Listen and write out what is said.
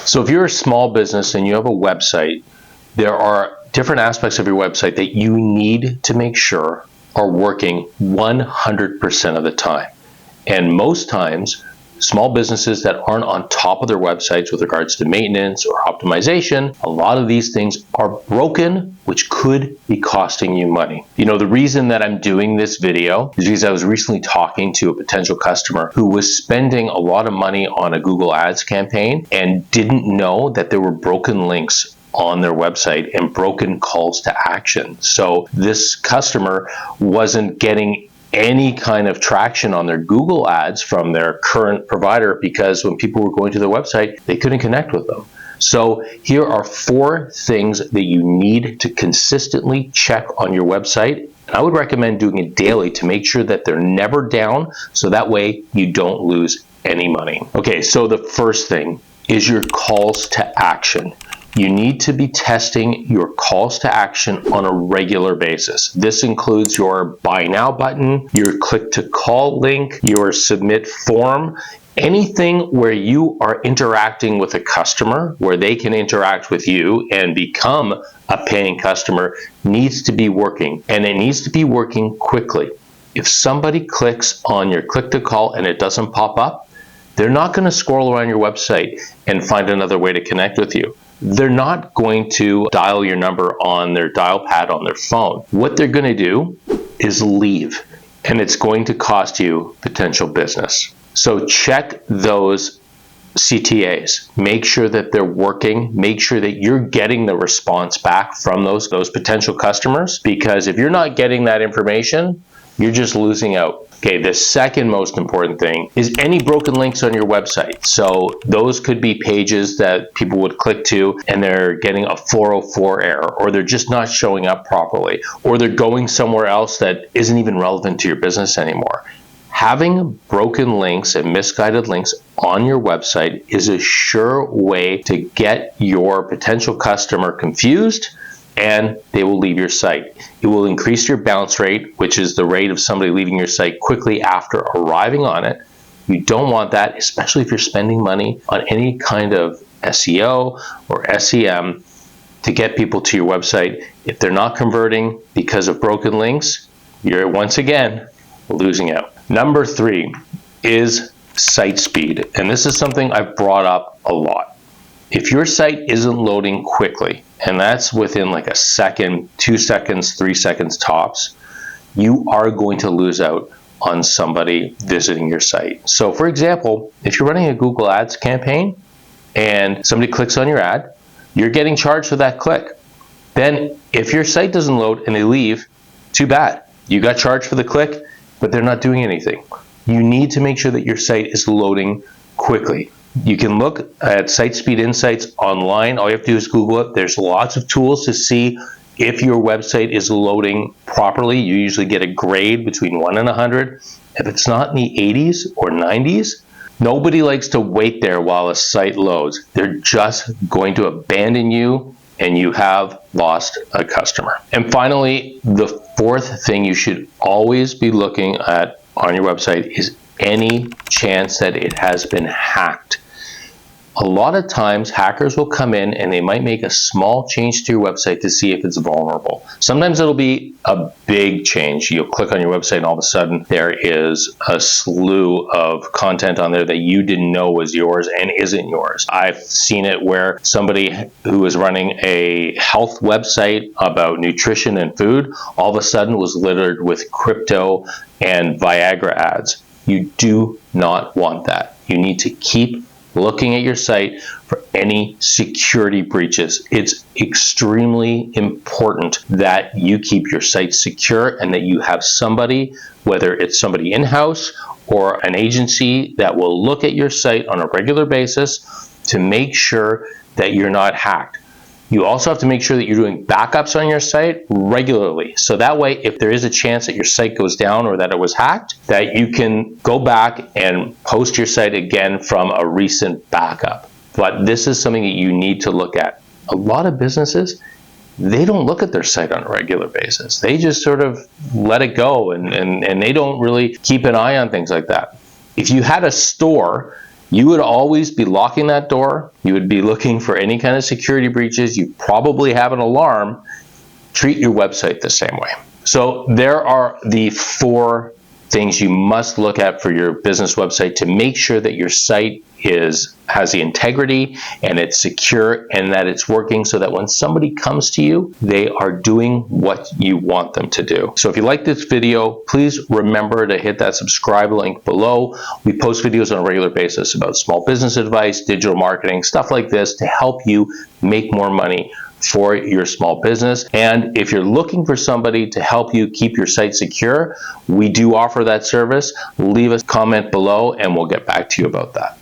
So if you're a small business and you have a website, there are different aspects of your website that you need to make sure are working 100% of the time. And most times, small businesses that aren't on top of their websites with regards to maintenance or optimization, a lot of these things are broken, which could be costing you money. You know, the reason that I'm doing this video is because I was recently talking to a potential customer who was spending a lot of money on a Google Ads campaign and didn't know that there were broken links on their website and broken calls to action. So this customer wasn't getting any kind of traction on their Google ads from their current provider because when people were going to their website, they couldn't connect with them. So here are 4 things that you need to consistently check on your website. I would recommend doing it daily to make sure that they're never down, so that way you don't lose any money. Okay, so the first thing is your calls to action. You need to be testing your calls to action on a regular basis. This includes your buy now button, your click to call link, your submit form, anything where you are interacting with a customer, where they can interact with you and become a paying customer, needs to be working, and it needs to be working quickly. If somebody clicks on your click to call and it doesn't pop up, they're not going to scroll around your website and find another way to connect with you. They're not going to dial your number on their dial pad on their phone. What they're going to do is leave, and it's going to cost you potential business. So check those CTAs. Make sure that they're working. Make sure that you're getting the response back from those potential customers, because if you're not getting that information, you're just losing out. Okay, the second most important thing is any broken links on your website. So those could be pages that people would click to and they're getting a 404 error, or they're just not showing up properly, or they're going somewhere else that isn't even relevant to your business anymore. Having broken links and misguided links on your website is a sure way to get your potential customer confused, and they will leave your site. It will increase your bounce rate, which is the rate of somebody leaving your site quickly after arriving on it. You don't want that, especially if you're spending money on any kind of SEO or SEM to get people to your website. If they're not converting because of broken links, you're once again losing out. Number 3 is site speed, and this is something I've brought up a lot. If your site isn't loading quickly, and that's within like a second, 2 seconds, 3 seconds tops, you are going to lose out on somebody visiting your site. So for example, if you're running a Google Ads campaign and somebody clicks on your ad, you're getting charged for that click. Then if your site doesn't load and they leave, too bad. You got charged for the click, but they're not doing anything. You need to make sure that your site is loading quickly. You can look at Site Speed Insights online. All you have to do is Google it. There's lots of tools to see if your website is loading properly. You usually get a grade between 1 and 100. If it's not in the 80s or 90s, nobody likes to wait there while a site loads. They're just going to abandon you, and you have lost a customer. And finally, the 4th thing you should always be looking at on your website is any chance that it has been hacked. A lot of times hackers will come in and they might make a small change to your website to see if it's vulnerable. Sometimes it'll be a big change. You'll click on your website and all of a sudden there is a slew of content on there that you didn't know was yours and isn't yours. I've seen it where somebody who was running a health website about nutrition and food all of a sudden was littered with crypto and Viagra ads. You do not want that. You need to keep looking at your site for any security breaches. It's extremely important that you keep your site secure and that you have somebody, whether it's somebody in-house or an agency, that will look at your site on a regular basis to make sure that you're not hacked. You also have to make sure that you're doing backups on your site regularly. So that way, if there is a chance that your site goes down or that it was hacked, that you can go back and post your site again from a recent backup. But this is something that you need to look at. A lot of businesses, they don't look at their site on a regular basis. They just sort of let it go and they don't really keep an eye on things like that. If you had a store You would always be locking that door. You would be looking for any kind of security breaches. You probably have an alarm. Treat your website the same way. So there are the 4 things you must look at for your business website to make sure that your site has the integrity and it's secure and that it's working, so that when somebody comes to you, they are doing what you want them to do. So if you like this video, please remember to hit that subscribe link below. We post videos on a regular basis about small business advice, digital marketing, stuff like this to help you make more money for your small business. And if you're looking for somebody to help you keep your site secure, we do offer that service. Leave a comment below and we'll get back to you about that.